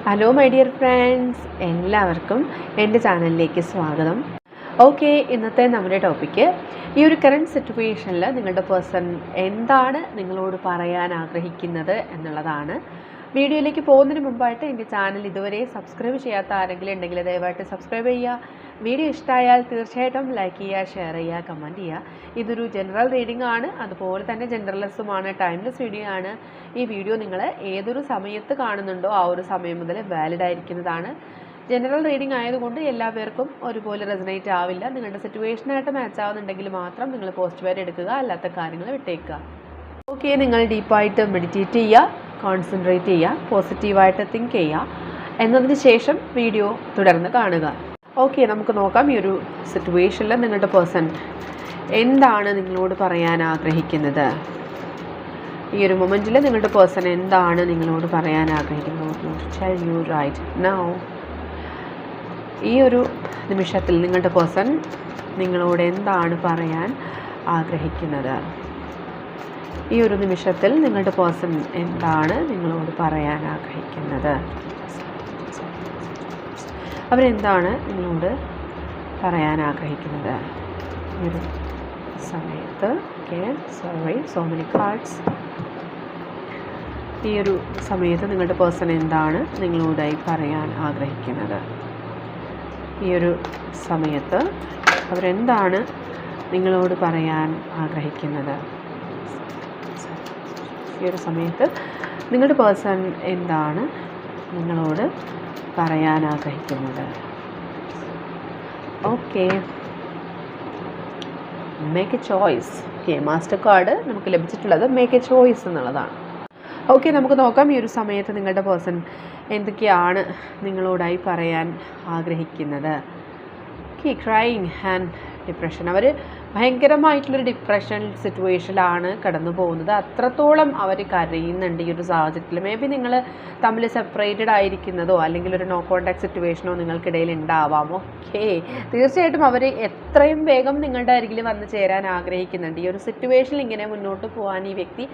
Hello my dear friends, എല്ലാവർക്കും എൻ്റെ ചാനലിലേക്ക് സ്വാഗതം. ഓക്കെ, ഇന്നത്തെ നമ്മുടെ ടോപ്പിക്ക് ഈ ഒരു കറണ്ട് സിറ്റുവേഷനിൽ നിങ്ങളുടെ പേഴ്സൺ എന്താണ് നിങ്ങളോട് പറയാൻ ആഗ്രഹിക്കുന്നത് എന്നുള്ളതാണ്. വീഡിയോയിലേക്ക് പോകുന്നതിന് മുമ്പായിട്ട് എൻ്റെ ചാനൽ ഇതുവരെ സബ്സ്ക്രൈബ് ചെയ്യാത്ത ആരെങ്കിലും ഉണ്ടെങ്കിൽ ദയവായിട്ട് സബ്സ്ക്രൈബ് ചെയ്യുക. വീഡിയോ ഇഷ്ടമായാൽ തീർച്ചയായിട്ടും ലൈക്ക് ചെയ്യുക, ഷെയർ ചെയ്യുക, കമൻറ്റ് ചെയ്യുക. ഇതൊരു ജനറൽ റീഡിംഗ് ആണ്, അതുപോലെ തന്നെ ജനറലിസമാണ്, ടൈംലെസ് വീഡിയോ ആണ്. ഈ വീഡിയോ നിങ്ങൾ ഏതൊരു സമയത്ത് കാണുന്നുണ്ടോ ആ ഒരു സമയം മുതൽ വാലിഡ് ആയിരിക്കുന്നതാണ്. ജനറൽ റീഡിംഗ് ആയതുകൊണ്ട് എല്ലാ പേർക്കും ഒരുപോലെ റെസനേറ്റ് ആവില്ല. നിങ്ങളുടെ സിറ്റുവേഷനായിട്ട് മാച്ച് ആവുന്നുണ്ടെങ്കിൽ മാത്രം നിങ്ങൾ പോസിറ്റീവായിട്ട് എടുക്കുക, അല്ലാത്ത കാര്യങ്ങൾ വിട്ടേക്കുക. ഓക്കെ, നിങ്ങൾ ഡീപ്പായിട്ട് മെഡിറ്റേറ്റ് ചെയ്യുക, കോൺസെൻട്രേറ്റ് ചെയ്യുക, പോസിറ്റീവായിട്ട് തിങ്ക് ചെയ്യുക. എന്നതിന് ശേഷം വീഡിയോ തുടർന്ന് കാണുക. ഓക്കെ, നമുക്ക് നോക്കാം ഈ ഒരു സിറ്റുവേഷനിൽ നിങ്ങളുടെ പേഴ്സൺ എന്താണ് നിങ്ങളോട് പറയാൻ ആഗ്രഹിക്കുന്നത്. ഈ ഒരു മൊമെൻറ്റിൽ നിങ്ങളുടെ പേഴ്സൺ എന്താണ് നിങ്ങളോട് പറയാൻ ആഗ്രഹിക്കുന്നത്. ഈ ഒരു നിമിഷത്തിൽ നിങ്ങളുടെ പേഴ്സൺ നിങ്ങളോട് എന്താണ് പറയാൻ ആഗ്രഹിക്കുന്നത്. ഈ ഒരു നിമിഷത്തിൽ നിങ്ങളുടെ പേഴ്സൺ എന്താണ് നിങ്ങളോട് പറയാൻ ആഗ്രഹിക്കുന്നത്. അവരെന്താണ് നിങ്ങളോട് പറയാൻ ആഗ്രഹിക്കുന്നത് ഈ ഒരു സമയത്ത്. So many cards. ഈ ഒരു സമയത്ത് നിങ്ങളുടെ പേഴ്സൺ എന്താണ് നിങ്ങളോടായി പറയാൻ ആഗ്രഹിക്കുന്നത്. ഈ ഒരു സമയത്ത് അവരെന്താണ് നിങ്ങളോട് പറയാൻ ആഗ്രഹിക്കുന്നത്. ഈ ഒരു സമയത്ത് നിങ്ങളുടെ പേഴ്സൺ എന്താണ് നിങ്ങളോട് പറയാൻ ആഗ്രഹിക്കുന്നത്. Okay, make A choice. Okay, master card നമുക്ക് ലഭിച്ചിട്ടുള്ളത് മേക്ക് എ ചോയ്സ് എന്നുള്ളതാണ്. ഓക്കെ, നമുക്ക് നോക്കാം ഈ ഒരു സമയത്ത് നിങ്ങളുടെ പേഴ്സൺ എന്തൊക്കെയാണ് നിങ്ങളോടായി പറയാൻ ആഗ്രഹിക്കുന്നത്. Okay, crying and depression. അവർ ഭയങ്കരമായിട്ടുള്ളൊരു ഡിപ്രഷൻ സിറ്റുവേഷനിലാണ് കടന്നു പോകുന്നത്. അത്രത്തോളം അവർ കരയുന്നുണ്ട് ഈ ഒരു സാഹചര്യത്തിൽ. മേ ബി നിങ്ങൾ തമ്മിൽ സെപ്പറേറ്റഡ് ആയിരിക്കുന്നതോ അല്ലെങ്കിൽ ഒരു നോ കോൺടാക്ട് സിറ്റുവേഷനോ നിങ്ങൾക്കിടയിൽ ഉണ്ടാവാം. ഓക്കെ, തീർച്ചയായിട്ടും അവർ എത്രയും വേഗം നിങ്ങളുടെ അരികിൽ വന്ന് ചേരാൻ ആഗ്രഹിക്കുന്നുണ്ട്. ഈ ഒരു സിറ്റുവേഷനിൽ ഇങ്ങനെ മുന്നോട്ട് പോകാൻ ഈ വ്യക്തി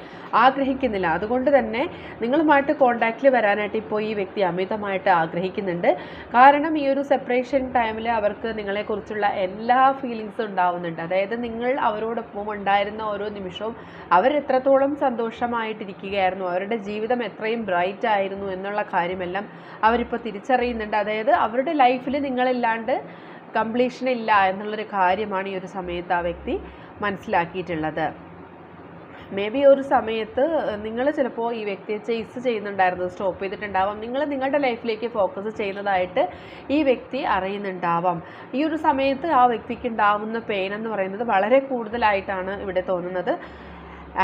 ആഗ്രഹിക്കുന്നില്ല. അതുകൊണ്ട് തന്നെ നിങ്ങളുമായിട്ട് കോൺടാക്റ്റിൽ വരാനായിട്ട് ഇപ്പോൾ ഈ വ്യക്തി അമിതമായിട്ട് ആഗ്രഹിക്കുന്നുണ്ട്. കാരണം ഈ ഒരു സെപ്പറേഷൻ ടൈമിൽ അവർക്ക് നിങ്ങളെക്കുറിച്ചുള്ള എല്ലാ ഫീലിങ്സും ഉണ്ടാവുന്നുണ്ട്. അതായത് നിങ്ങൾ അവരോടൊപ്പം ഉണ്ടായിരുന്ന ഓരോ നിമിഷവും അവരെത്രത്തോളം സന്തോഷമായിട്ടിരിക്കുകയായിരുന്നു, അവരുടെ ജീവിതം എത്രയും ബ്രൈറ്റ് ആയിരുന്നു എന്നുള്ള കാര്യമെല്ലാം അവരിപ്പോൾ തിരിച്ചറിയുന്നുണ്ട്. അതായത് അവരുടെ ലൈഫിൽ നിങ്ങളില്ലാണ്ട് കംപ്ലീഷൻ ഇല്ല എന്നുള്ളൊരു കാര്യമാണ് ഈ ഒരു സമയത്ത് ആ വ്യക്തി മനസ്സിലാക്കിയിട്ടുള്ളത്. മേ ബി ഒരു സമയത്ത് നിങ്ങൾ ചിലപ്പോൾ ഈ വ്യക്തിയെ ചേസ് ചെയ്യുന്നുണ്ടായിരുന്നു, സ്റ്റോപ്പ് ചെയ്തിട്ടുണ്ടാവാം. നിങ്ങൾ നിങ്ങളുടെ ലൈഫിലേക്ക് ഫോക്കസ് ചെയ്യുന്നതായിട്ട് ഈ വ്യക്തി അറിയുന്നുണ്ടാവാം. ഈ ഒരു സമയത്ത് ആ വ്യക്തിക്ക് ഉണ്ടാവുന്ന പെയിൻ എന്ന് പറയുന്നത് വളരെ കൂടുതലായിട്ടാണ് ഇവിടെ തോന്നുന്നത്.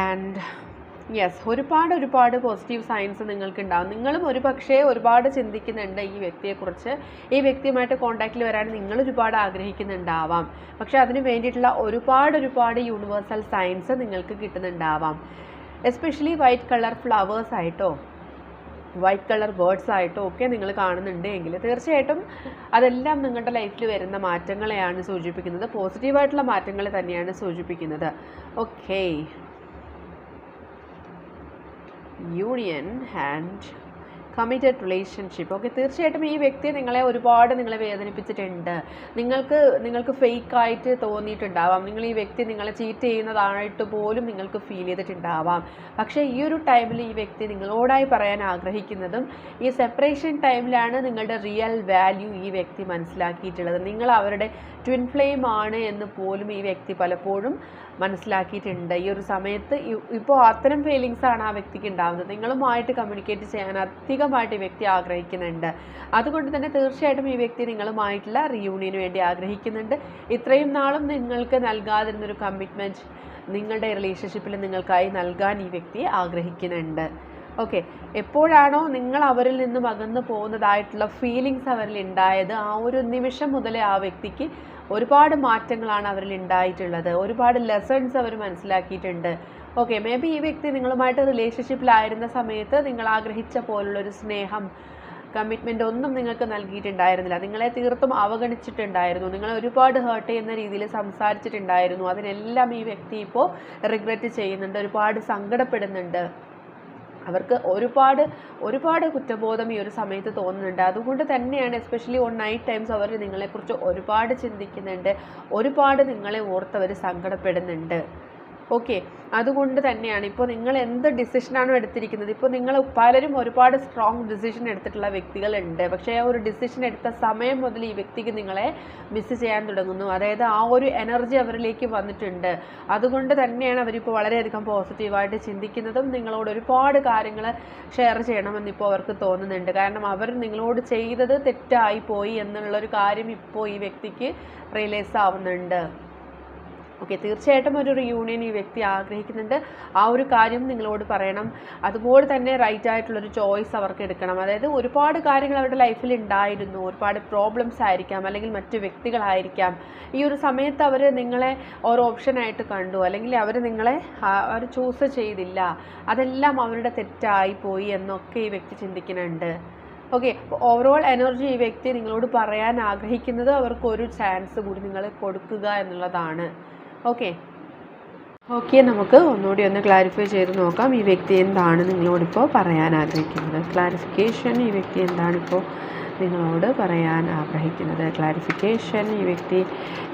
ആൻഡ് യെസ്, ഒരുപാട് പോസിറ്റീവ് സൈൻസ് നിങ്ങൾക്ക് ഉണ്ടാകും. നിങ്ങളും ഒരുപാട് ചിന്തിക്കുന്നുണ്ട് ഈ വ്യക്തിയെക്കുറിച്ച്. ഈ വ്യക്തിയുമായിട്ട് കോൺടാക്റ്റിൽ വരാൻ നിങ്ങൾ ഒരുപാട് ആഗ്രഹിക്കുന്നുണ്ടാവാം. പക്ഷേ അതിന് വേണ്ടിയിട്ടുള്ള ഒരുപാട് യൂണിവേഴ്സൽ സൈൻസ് നിങ്ങൾക്ക് കിട്ടുന്നുണ്ടാവാം. എസ്പെഷ്യലി വൈറ്റ് കളർ ഫ്ലവേഴ്സ് ആയിട്ടോ വൈറ്റ് കളർ ബേർഡ്സ് ആയിട്ടോ ഒക്കെ നിങ്ങൾ കാണുന്നുണ്ട് എങ്കിൽ തീർച്ചയായിട്ടും അതെല്ലാം നിങ്ങളുടെ ലൈഫിൽ വരുന്ന മാറ്റങ്ങളെയാണ് സൂചിപ്പിക്കുന്നത്. പോസിറ്റീവായിട്ടുള്ള മാറ്റങ്ങൾ തന്നെയാണ് സൂചിപ്പിക്കുന്നത്. Okay, union and committed relationship. Okay, തീർച്ചയായിട്ടും ഈ വ്യക്തി നിങ്ങളെ വേദനിപ്പിച്ചിട്ടുണ്ട്. നിങ്ങൾക്ക് ഫേക്കായിട്ട് തോന്നിയിട്ടുണ്ടാവാം. നിങ്ങൾ ഈ വ്യക്തി നിങ്ങളെ ചീറ്റ് ചെയ്യുന്നതായിട്ട് പോലും നിങ്ങൾക്ക് ഫീൽ ചെയ്തിട്ടുണ്ടാവാം. പക്ഷേ ഈ ഒരു ടൈമിൽ ഈ വ്യക്തി നിങ്ങളോടായി പറയാൻ ആഗ്രഹിക്കുന്നതും ഈ സെപ്പറേഷൻ ടൈമിലാണ് നിങ്ങളുടെ റിയൽ വാല്യൂ ഈ വ്യക്തി മനസ്സിലാക്കിയിട്ടുള്ളത്. നിങ്ങൾ അവരുടെ ട്വിൻ ഫ്ലെയിം ആണ് എന്ന് പോലും ഈ വ്യക്തി പലപ്പോഴും മനസ്സിലാക്കിയിട്ടുണ്ട്. ഈ ഒരു സമയത്ത് ഇപ്പോൾ അത്തരം ഫീലിങ്സാണ് ആ വ്യക്തിക്ക് ഉണ്ടാകുന്നത്. നിങ്ങളുമായിട്ട് കമ്മ്യൂണിക്കേറ്റ് ചെയ്യാൻ അധികമായിട്ട് ഈ വ്യക്തി ആഗ്രഹിക്കുന്നുണ്ട്. അതുകൊണ്ട് തന്നെ തീർച്ചയായിട്ടും ഈ വ്യക്തി നിങ്ങളുമായിട്ടുള്ള റിയൂണിയന് വേണ്ടി ആഗ്രഹിക്കുന്നുണ്ട്. ഇത്രയും നാളും നിങ്ങൾക്ക് നൽകാതിരുന്നൊരു കമ്മിറ്റ്മെൻറ്റ് നിങ്ങളുടെ റിലേഷൻഷിപ്പിൽ നിങ്ങൾക്കായി നൽകാൻ ഈ വ്യക്തി ആഗ്രഹിക്കുന്നുണ്ട്. ഓക്കെ, എപ്പോഴാണോ നിങ്ങൾ അവരിൽ നിന്നും അകന്നു പോകുന്നതായിട്ടുള്ള ഫീലിങ്സ് അവരിൽ ഉണ്ടായത്, ആ ഒരു നിമിഷം മുതലേ ആ വ്യക്തിക്ക് ഒരുപാട് മാറ്റങ്ങളാണ് അവരിൽ ഉണ്ടായിട്ടുള്ളത്. ഒരുപാട് ലെസൺസ് അവർ മനസ്സിലാക്കിയിട്ടുണ്ട്. ഓക്കെ, മേ ബി ഈ വ്യക്തി നിങ്ങളുമായിട്ട് റിലേഷൻഷിപ്പിലായിരുന്ന സമയത്ത് നിങ്ങൾ ആഗ്രഹിച്ച പോലുള്ളൊരു സ്നേഹം, കമ്മിറ്റ്മെൻ്റ് ഒന്നും നിങ്ങൾക്ക് നൽകിയിട്ടുണ്ടായിരുന്നില്ല. നിങ്ങളെ തീർത്തും അവഗണിച്ചിട്ടുണ്ടായിരുന്നു. നിങ്ങളെ ഒരുപാട് ഹേർട്ട് ചെയ്യുന്ന രീതിയിൽ സംസാരിച്ചിട്ടുണ്ടായിരുന്നു. അതിനെല്ലാം ഈ വ്യക്തി ഇപ്പോൾ റിഗ്രറ്റ് ചെയ്യുന്നുണ്ട്, ഒരുപാട് സങ്കടപ്പെടുന്നുണ്ട്. അവർക്ക് ഒരുപാട് കുറ്റബോധം ഈ ഒരു സമയത്ത് തോന്നുന്നുണ്ട്. അതുകൊണ്ട് തന്നെയാണ് എസ്പെഷ്യലി ഓൺ നൈറ്റ് ടൈംസ് അവർ നിങ്ങളെക്കുറിച്ച് ഒരുപാട് ചിന്തിക്കുന്നുണ്ട്, ഒരുപാട് നിങ്ങളെ ഓർത്തവർ സങ്കടപ്പെടുന്നുണ്ട്. ഓക്കെ, അതുകൊണ്ട് തന്നെയാണ് ഇപ്പോൾ നിങ്ങൾ എന്ത് ഡിസിഷനാണോ എടുത്തിരിക്കുന്നത്, ഇപ്പോൾ നിങ്ങൾ പലരും ഒരുപാട് സ്ട്രോങ് ഡിസിഷൻ എടുത്തിട്ടുള്ള വ്യക്തികളുണ്ട്. പക്ഷേ ആ ഒരു ഡിസിഷൻ എടുത്ത സമയം മുതൽ ഈ വ്യക്തിക്ക് നിങ്ങളെ മിസ് ചെയ്യാൻ തുടങ്ങുന്നു. അതായത് ആ ഒരു എനർജി അവരിലേക്ക് വന്നിട്ടുണ്ട്. അതുകൊണ്ട് തന്നെയാണ് അവരിപ്പോൾ വളരെയധികം പോസിറ്റീവായിട്ട് ചിന്തിക്കുന്നതും നിങ്ങളോട് ഒരുപാട് കാര്യങ്ങൾ ഷെയർ ചെയ്യണമെന്നിപ്പോൾ അവർക്ക് തോന്നുന്നുണ്ട്. കാരണം അവർ നിങ്ങളോട് ചെയ്തത് തെറ്റായി പോയി എന്നുള്ളൊരു കാര്യം ഇപ്പോൾ ഈ വ്യക്തിക്ക് റിയലൈസ് ആവുന്നുണ്ട്. ഓക്കെ, തീർച്ചയായിട്ടും ഒരു റിയൂണിയൻ ഈ വ്യക്തി ആഗ്രഹിക്കുന്നുണ്ട്. ആ ഒരു കാര്യം നിങ്ങളോട് പറയണം. അതുപോലെ തന്നെ റൈറ്റ് ആയിട്ടുള്ളൊരു ചോയ്സ് അവർക്ക് എടുക്കണം. അതായത് ഒരുപാട് കാര്യങ്ങൾ അവരുടെ ലൈഫിൽ ഉണ്ടായിരുന്നു, ഒരുപാട് പ്രോബ്ലംസ് ആയിരിക്കാം, അല്ലെങ്കിൽ മറ്റു വ്യക്തികളായിരിക്കാം. ഈ ഒരു സമയത്ത് അവർ നിങ്ങളെ ഒരു ഓപ്ഷനായിട്ട് കണ്ടു, അല്ലെങ്കിൽ അവർ നിങ്ങളെ അവർ ചൂസ് ചെയ്തില്ല, അതെല്ലാം അവരുടെ തെറ്റായി പോയി എന്നൊക്കെ ഈ വ്യക്തി ചിന്തിക്കുന്നുണ്ട്. ഓക്കെ, അപ്പോൾ ഓവറോൾ എനർജി ഈ വ്യക്തി നിങ്ങളോട് പറയാൻ ആഗ്രഹിക്കുന്നത് അവർക്കൊരു ചാൻസ് കൂടി നിങ്ങൾ കൊടുക്കുക എന്നുള്ളതാണ്. ഓക്കെ, നമുക്ക് ഒന്നുകൂടി ഒന്ന് ക്ലാരിഫൈ ചെയ്ത് നോക്കാം. ഈ വ്യക്തി എന്താണ് നിങ്ങളോടിപ്പോൾ പറയാൻ ആഗ്രഹിക്കുന്നത്? ക്ലാരിഫിക്കേഷൻ, ഈ വ്യക്തി എന്താണിപ്പോൾ നിങ്ങളോട് പറയാൻ ആഗ്രഹിക്കുന്നത്? ക്ലാരിഫിക്കേഷൻ, ഈ വ്യക്തി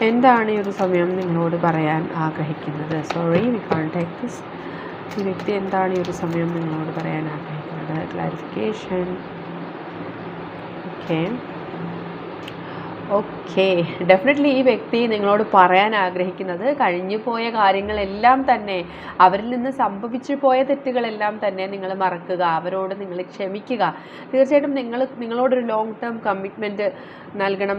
എന്താണ് ഈ ഒരു സമയം നിങ്ങളോട് പറയാൻ ആഗ്രഹിക്കുന്നത്? Sorry, we can take this. ഈ വ്യക്തി എന്താണ് ഈ ഒരു സമയം നിങ്ങളോട് പറയാൻ ആഗ്രഹിക്കുന്നത്? ക്ലാരിഫിക്കേഷൻ. ഓക്കെ, ഡെഫിനറ്റ്ലി ഈ വ്യക്തി നിങ്ങളോട് പറയാൻ ആഗ്രഹിക്കുന്നത് കഴിഞ്ഞു പോയ കാര്യങ്ങളെല്ലാം തന്നെ, അവരിൽ നിന്ന് സംഭവിച്ചു പോയ തെറ്റുകളെല്ലാം തന്നെ നിങ്ങൾ മറക്കുക, അവരോട് നിങ്ങൾ ക്ഷമിക്കുക. തീർച്ചയായിട്ടും നിങ്ങളോടൊരു ലോങ് ടേം കമ്മിറ്റ്മെൻറ്റ് നൽകണം,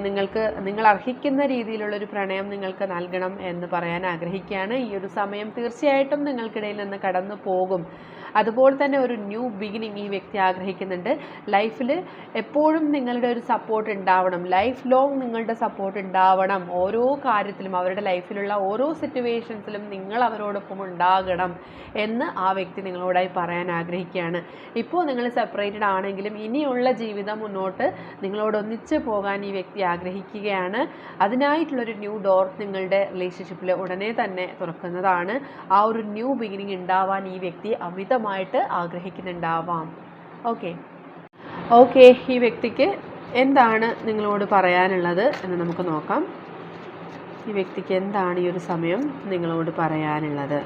നിങ്ങൾ അർഹിക്കുന്ന രീതിയിലുള്ളൊരു പ്രണയം നിങ്ങൾക്ക് നൽകണം എന്ന് പറയാൻ ആഗ്രഹിക്കുകയാണ്. ഈ ഒരു സമയം തീർച്ചയായിട്ടും നിങ്ങൾക്കിടയിൽ നിന്ന് കടന്നു പോകും. അതുപോലെ തന്നെ ഒരു ന്യൂ ബിഗിനിങ് ഈ വ്യക്തി ആഗ്രഹിക്കുന്നുണ്ട്. ലൈഫിൽ എപ്പോഴും നിങ്ങളുടെ ഒരു സപ്പോർട്ട് ഉണ്ടാവണം, ലൈഫ് ലോങ് നിങ്ങളുടെ സപ്പോർട്ട് ഉണ്ടാവണം. ഓരോ കാര്യത്തിലും, അവരുടെ ലൈഫിലുള്ള ഓരോ സിറ്റുവേഷൻസിലും നിങ്ങൾ അവരോടൊപ്പം ഉണ്ടാകണം എന്ന് ആ വ്യക്തി നിങ്ങളോടായി പറയാൻ ആഗ്രഹിക്കുകയാണ്. ഇപ്പോൾ നിങ്ങൾ സെപ്പറേറ്റഡ് ആണെങ്കിലും ഇനിയുള്ള ജീവിതം മുന്നോട്ട് നിങ്ങളോടൊന്നിച്ച് പോകാൻ ഈ വ്യക്തി ആഗ്രഹിക്കുകയാണ്. അതിനായിട്ടുള്ളൊരു ന്യൂ ഡോർ നിങ്ങളുടെ റിലേഷൻഷിപ്പിൽ ഉടനെ തന്നെ തുറക്കുന്നതാണ്. ആ ഒരു ന്യൂ ബിഗിനിങ് ഉണ്ടാവാൻ ഈ വ്യക്തി അമിതമായിട്ട് ആഗ്രഹിക്കുന്നുണ്ടാവാം. ഓക്കെ, ഈ വ്യക്തിക്ക് എന്താണ് നിങ്ങളോട് പറയാനുള്ളത് എന്ന് നമുക്ക് നോക്കാം. ഈ വ്യക്തിക്ക് എന്താണ് ഈ ഒരു സമയം നിങ്ങളോട് പറയാനുള്ളത്?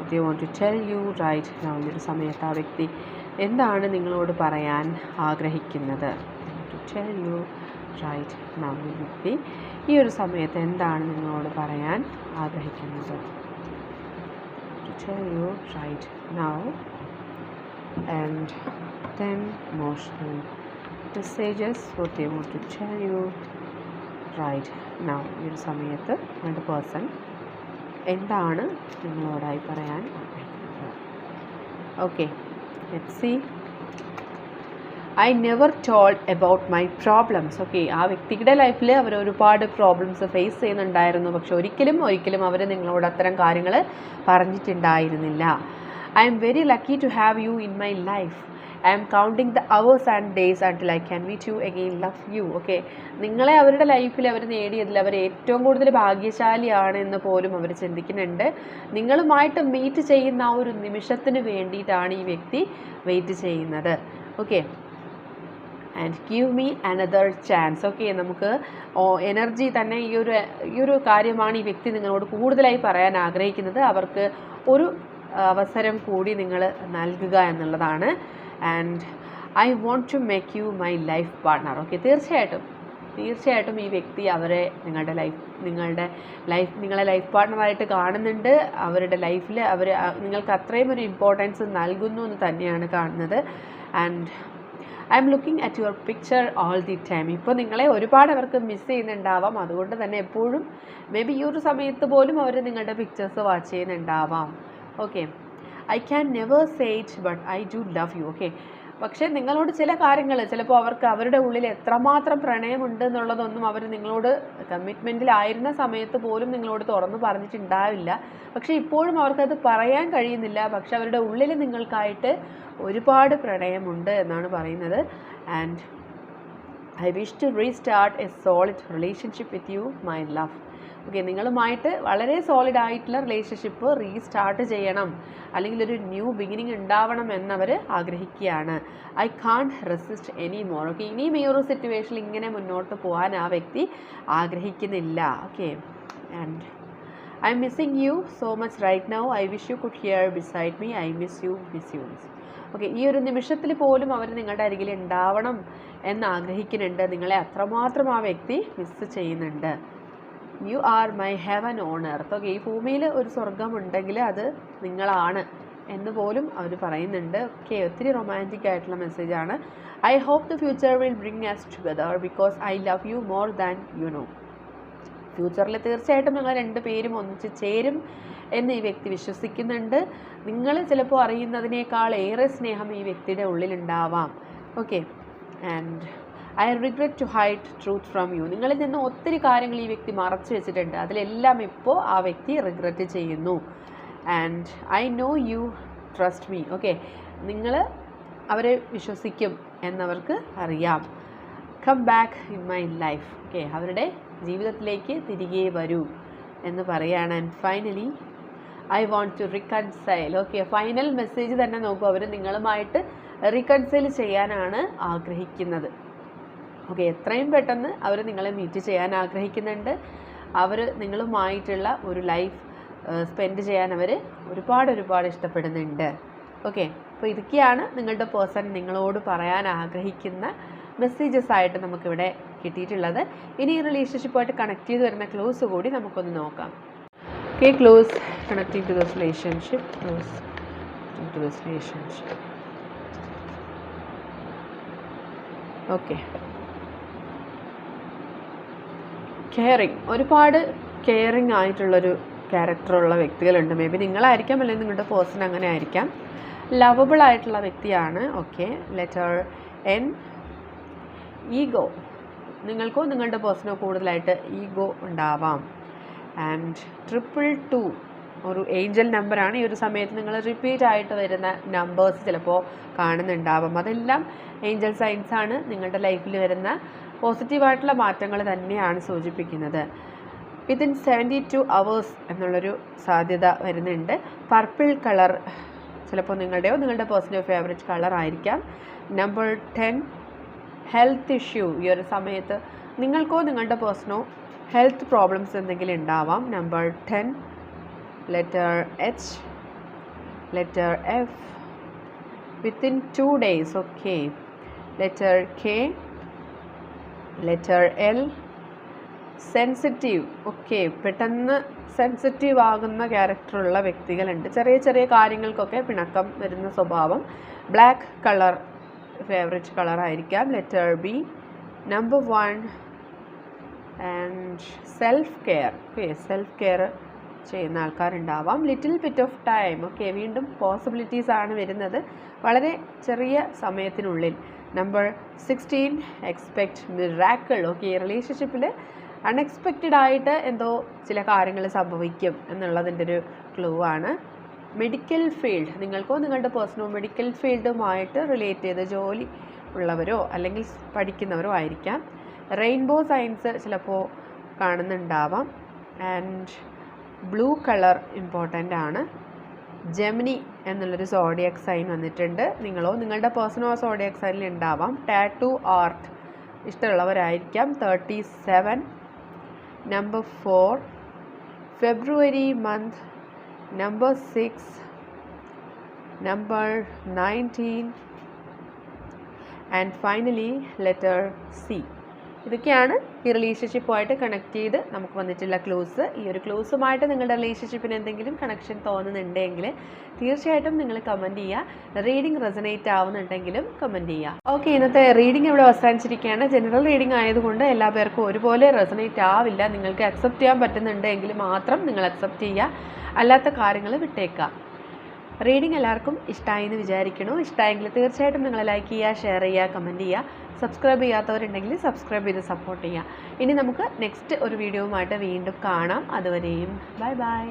They want to tell you right now. ഈ ഒരു സമയത്ത് ആ വ്യക്തി എന്താണ് നിങ്ങളോട് പറയാൻ ആഗ്രഹിക്കുന്നത്? To tell you right now. ഈ വ്യക്തി ഈ ഒരു സമയത്ത് എന്താണ് നിങ്ങളോട് പറയാൻ ആഗ്രഹിക്കുന്നത്? To tell you right now. And then emotional messages, what they want to tell you right now. ഈ ഒരു സമയത്ത് രണ്ട് പേഴ്സൺ എന്താണ് നിങ്ങളോടായി പറയാൻ ആഗ്രഹിക്കുന്നത്? Okay, let's see. I never told about my problems. Okay, ആ വ്യക്തിയുടെ ലൈഫിൽ അവർ ഒരുപാട് പ്രോബ്ലംസ് ഫേസ് ചെയ്യുന്നുണ്ടായിരുന്നു, പക്ഷെ ഒരിക്കലും അവർ നിങ്ങളോട് അത്തരം കാര്യങ്ങൾ പറഞ്ഞിട്ടുണ്ടായിരുന്നില്ല. I am very lucky to have you in my life. I am counting the hours and days until I can meet you again. Love you. Okay, നിങ്ങളെ അവരുടെ ലൈഫിൽ അവർ നേടിയതിൽ അവർ ഏറ്റവും കൂടുതൽ ഭാഗ്യശാലിയാണ് എന്ന് പോലും അവർ ചിന്തിക്കുന്നുണ്ട്. നിങ്ങളുമായിട്ട് മീറ്റ് ചെയ്യുന്ന ആ ഒരു നിമിഷത്തിന് വേണ്ടിയിട്ടാണ് ഈ വ്യക്തി വെയിറ്റ് ചെയ്യുന്നത്. Okay, and give me another chance. Okay, നമുക്ക് എനർജി തന്നെ ഈ ഒരു കാര്യമാണ് ഈ വ്യക്തി നിങ്ങളോട് കൂടുതലായി പറയാൻ ആഗ്രഹിക്കുന്നത്. അവർക്ക് ഒരു അവസരം കൂടി നിങ്ങൾ നൽകുക എന്നുള്ളതാണ്. And I want to make you my life partner. Okay, തീർച്ചയായിട്ടും ഈ വ്യക്തി നിങ്ങളെ ലൈഫ് പാർട്ട്ണറായിട്ട് കാണുന്നുണ്ട്. അവരുടെ ലൈഫിൽ നിങ്ങൾക്ക് അത്രയും ഒരു ഇമ്പോർട്ടൻസ് നൽകുന്നു എന്ന് തന്നെയാണ് കാണുന്നത്. And I am looking at your picture all the time. ഇപ്പോൾ നിങ്ങളെ ഒരുപാട് അവർക്ക് മിസ് ചെയ്യുന്നുണ്ടാവാം. അതുകൊണ്ട് തന്നെ എപ്പോഴും മേ ബി ഈ ഒരു സമയത്ത് പോലും അവർ നിങ്ങളുടെ പിക്ചേഴ്സ് വാച്ച് ചെയ്യുന്നുണ്ടാവാം. Okay, I can never say it but I do love you. Okay, പക്ഷേ നിങ്ങളോട് ചില കാര്യങ്ങൾ ചിലപ്പോൾ അവർക്ക് അവരുടെ ഉള്ളിൽ എത്രമാത്രം പ്രണയമുണ്ട് എന്നുള്ളതൊന്നും അവർ നിങ്ങളോട് കമ്മിറ്റ്മെൻറ്റിലായിരുന്ന സമയത്ത് പോലും നിങ്ങളോട് തുറന്നു പറഞ്ഞിട്ടുണ്ടാവില്ല. പക്ഷേ ഇപ്പോഴും അവർക്കത് പറയാൻ കഴിയുന്നില്ല. പക്ഷെ അവരുടെ ഉള്ളിൽ നിങ്ങൾക്കായിട്ട് ഒരുപാട് പ്രണയമുണ്ട് എന്നാണ് പറയുന്നത്. And I wish to restart a solid relationship with you my love. Okay, നിങ്ങളുമായിട്ട് വളരെ സോളിഡ് ആയിട്ടുള്ള റിലേഷൻഷിപ്പ് റീസ്റ്റാർട്ട് ചെയ്യണം, അല്ലെങ്കിൽ ഒരു ന്യൂ ബിഗിനിങ് ഉണ്ടാവണം എന്നവർ ആഗ്രഹിക്കുകയാണ്. I can't resist any more. Okay, ഇനിയും ഈ ഒരു സിറ്റുവേഷനിൽ ഇങ്ങനെ മുന്നോട്ട് പോകാൻ ആ വ്യക്തി ആഗ്രഹിക്കുന്നില്ല. Okay, and I am missing you so much right now. I wish you could here beside me. I miss you. Okay, ഈ ഒരു നിമിഷത്തിൽ പോലും അവർ നിങ്ങളുടെ അരികിൽ ഉണ്ടാവണം എന്ന് ആഗ്രഹിക്കുന്നുണ്ട്. നിങ്ങളെ അത്രമാത്രം ആ വ്യക്തി മിസ് ചെയ്യുന്നുണ്ട്. You are my heaven on earth. Okay, ഈ ഭൂമിയിൽ ഒരു സ്വർഗമുണ്ടെങ്കിൽ അത് നിങ്ങളാണ് എന്ന് പോലും അവർ പറയുന്നുണ്ട്. ഓക്കെ, ഒത്തിരി റൊമാൻറ്റിക് ആയിട്ടുള്ള മെസ്സേജാണ്. I hope the future will bring us together because I love you more than you know. ഫ്യൂച്ചറിൽ തീർച്ചയായിട്ടും നിങ്ങൾ രണ്ടുപേരും ഒന്നിച്ച് ചേരും എന്ന് ഈ വ്യക്തി വിശ്വസിക്കുന്നുണ്ട്. നിങ്ങൾ ചിലപ്പോൾ അറിയുന്നതിനേക്കാൾ ഏറെ സ്നേഹം ഈ വ്യക്തിയുടെ ഉള്ളിലുണ്ടാവാം. Okay, and I regret to hide truth from you. നിങ്ങളിൽ നിന്ന് ഒത്തിരി കാര്യങ്ങൾ ഈ വ്യക്തി മറച്ചു വെച്ചിട്ടുണ്ട്. അതിലെല്ലാം ഇപ്പോൾ ആ വ്യക്തി റിഗ്രറ്റ് ചെയ്യുന്നു. And I know you trust me. Okay, നിങ്ങൾ അവരെ വിശ്വസിക്കും എന്നവർക്ക് അറിയാം. Come back in my life. Okay, അവരുടെ ജീവിതത്തിലേക്ക് തിരികെ വരൂ എന്ന് പറയുകയാണ്. And finally I want to reconcile. Okay, final message തന്നെ നോക്കൂ. അവർ നിങ്ങളുമായിട്ട് റിക്കൺസൈൽ ചെയ്യാനാണ് ആഗ്രഹിക്കുന്നത്. ഓക്കെ, എത്രയും പെട്ടെന്ന് അവർ നിങ്ങളെ മീറ്റ് ചെയ്യാൻ ആഗ്രഹിക്കുന്നുണ്ട്. അവർ നിങ്ങളുമായിട്ടുള്ള ഒരു ലൈഫ് സ്പെൻഡ് ചെയ്യാൻ അവർ ഒരുപാട് ഇഷ്ടപ്പെടുന്നുണ്ട്. ഓക്കെ, അപ്പോൾ ഇതൊക്കെയാണ് നിങ്ങളുടെ പേഴ്സൺ നിങ്ങളോട് പറയാൻ ആഗ്രഹിക്കുന്ന മെസ്സേജസ് ആയിട്ട് നമുക്കിവിടെ കിട്ടിയിട്ടുള്ളത്. ഇനി ഈ റിലേഷൻഷിപ്പുമായിട്ട് കണക്ട് ചെയ്ത് വരുന്ന ക്ലോസ് കൂടി നമുക്കൊന്ന് നോക്കാം. Okay, close connecting to this relationship. Okay, caring, ഒരുപാട് കെയറിങ് ആയിട്ടുള്ളൊരു ക്യാരക്ടറുള്ള വ്യക്തികളുണ്ട്. മേ ബി നിങ്ങളായിരിക്കാം, അല്ലെങ്കിൽ നിങ്ങളുടെ പേഴ്സൺ അങ്ങനെ ആയിരിക്കാം. ലവബിൾ ആയിട്ടുള്ള വ്യക്തിയാണ്. Okay, letter N. ഈഗോ, നിങ്ങൾക്കോ നിങ്ങളുടെ പേഴ്സണോ കൂടുതലായിട്ട് ഈഗോ ഉണ്ടാവാം. ആൻഡ് 222 ഒരു ഏഞ്ചൽ നമ്പറാണ്. ഈ ഒരു സമയത്ത് നിങ്ങൾ റിപ്പീറ്റ് ആയിട്ട് വരുന്ന നമ്പേഴ്സ് ചിലപ്പോൾ കാണുന്നുണ്ടാവാം. അതെല്ലാം ഏഞ്ചൽ സൈൻസ് ആണ്. നിങ്ങളുടെ ലൈഫിൽ വരുന്ന പോസിറ്റീവായിട്ടുള്ള മാറ്റങ്ങൾ തന്നെയാണ് സൂചിപ്പിക്കുന്നത്. വിത്തിൻ 72 hours എന്നുള്ളൊരു സാധ്യത വരുന്നുണ്ട്. പർപ്പിൾ കളർ ചിലപ്പോൾ നിങ്ങളുടെ പേഴ്സണൽ ഫേവറേറ്റ് കളർ ആയിരിക്കാം. Number 10, health issue. ഈ ഒരു സമയത്ത് നിങ്ങൾക്കോ നിങ്ങളുടെ പേഴ്സണോ ഹെൽത്ത് പ്രോബ്ലംസ് എന്തെങ്കിലും ഉണ്ടാവാം. Number 10, letter H, letter F, within 2 days. Okay, letter K, letter L, sensitive. Okay, പെട്ടെന്ന് സെൻസിറ്റീവ് ആകുന്ന ക്യാരക്ടറുള്ള വ്യക്തികളുണ്ട്. ചെറിയ കാര്യങ്ങൾക്കൊക്കെ പിണക്കം വരുന്ന സ്വഭാവം. ബ്ലാക്ക് കളർ ഫേവറേറ്റ് കളർ ആയിരിക്കാം. Letter B, number 1 and self care. Okay, self care ചെയ്യുന്ന ആൾക്കാരുണ്ടാവാം. Little bit of time. Okay, വീണ്ടും പോസിബിലിറ്റീസ് ആണ് വരുന്നത്, വളരെ ചെറിയ സമയത്തിനുള്ളിൽ. Number 16, expect miracle. ഓക്കെ, റിലേഷൻഷിപ്പിൽ അൺഎക്സ്പെക്റ്റഡ് ആയിട്ട് എന്തോ ചില കാര്യങ്ങൾ സംഭവിക്കും എന്നുള്ളതിൻ്റെ ഒരു ക്ലൂ ആണ്. മെഡിക്കൽ ഫീൽഡ്, നിങ്ങൾക്കോ നിങ്ങളുടെ പേഴ്സണോ മെഡിക്കൽ ഫീൽഡുമായിട്ട് റിലേറ്റ് ചെയ്ത് ജോലി ഉള്ളവരോ അല്ലെങ്കിൽ പഠിക്കുന്നവരോ ആയിരിക്കാം. റെയിൻബോ സൈൻസ് ചിലപ്പോൾ കാണുന്നുണ്ടാവാം. ആൻഡ് ബ്ലൂ കളർ ഇമ്പോർട്ടൻ്റ് ആണ്. ജെമിനി എന്നുള്ളൊരു സോഡിയക് സൈൻ വന്നിട്ടുണ്ട്. നിങ്ങളോ നിങ്ങളുടെ പേഴ്സണോ സോഡിയക് സൈനിൽ ഉണ്ടാവാം. ടാറ്റു ആർട്ട് ഇഷ്ടമുള്ളവരായിരിക്കാം. 37, number 4, February month, number 6, number 19 and finally letter C. ഇതൊക്കെയാണ് ഈ റിലേഷൻഷിപ്പുമായിട്ട് കണക്ട് ചെയ്ത് നമുക്ക് വന്നിട്ടുള്ള ക്ലൂസ്. ഈ ഒരു ക്ലൂസുമായിട്ട് നിങ്ങളുടെ റിലേഷൻഷിപ്പിന് എന്തെങ്കിലും കണക്ഷൻ തോന്നുന്നുണ്ടെങ്കിൽ തീർച്ചയായിട്ടും നിങ്ങൾ കമൻറ്റ് ചെയ്യുക. റീഡിംഗ് റെസനേറ്റ് ആവുന്നുണ്ടെങ്കിലും കമൻറ്റ് ചെയ്യുക. ഓക്കെ, ഇന്നത്തെ റീഡിംഗ് ഇവിടെ അവസാനിച്ചിരിക്കുകയാണ്. ജനറൽ റീഡിംഗ് ആയതുകൊണ്ട് എല്ലാ പേർക്കും ഒരുപോലെ റെസനേറ്റ് ആവില്ല. നിങ്ങൾക്ക് അക്സെപ്റ്റ് ചെയ്യാൻ പറ്റുന്നുണ്ടെങ്കിൽ മാത്രം നിങ്ങൾ അക്സെപ്റ്റ് ചെയ്യുക, അല്ലാത്ത കാര്യങ്ങൾ വിട്ടേക്കുക. റീഡിംഗ് എല്ലാവർക്കും ഇഷ്ടമായി എന്ന് വിചാരിക്കണു. ഇഷ്ടമായെങ്കിൽ തീർച്ചയായിട്ടും നിങ്ങൾ ലൈക്ക് ചെയ്യുക, ഷെയർ ചെയ്യുക, കമൻറ്റ് ചെയ്യുക. സബ്സ്ക്രൈബ് ചെയ്യാത്തവരുണ്ടെങ്കിൽ സബ്സ്ക്രൈബ് ചെയ്ത് സപ്പോർട്ട് ചെയ്യുക. ഇനി നമുക്ക് നെക്സ്റ്റ് ഒരു വീഡിയോയുമായിട്ട് വീണ്ടും കാണാം. അതുവരെയും ബൈ ബൈ.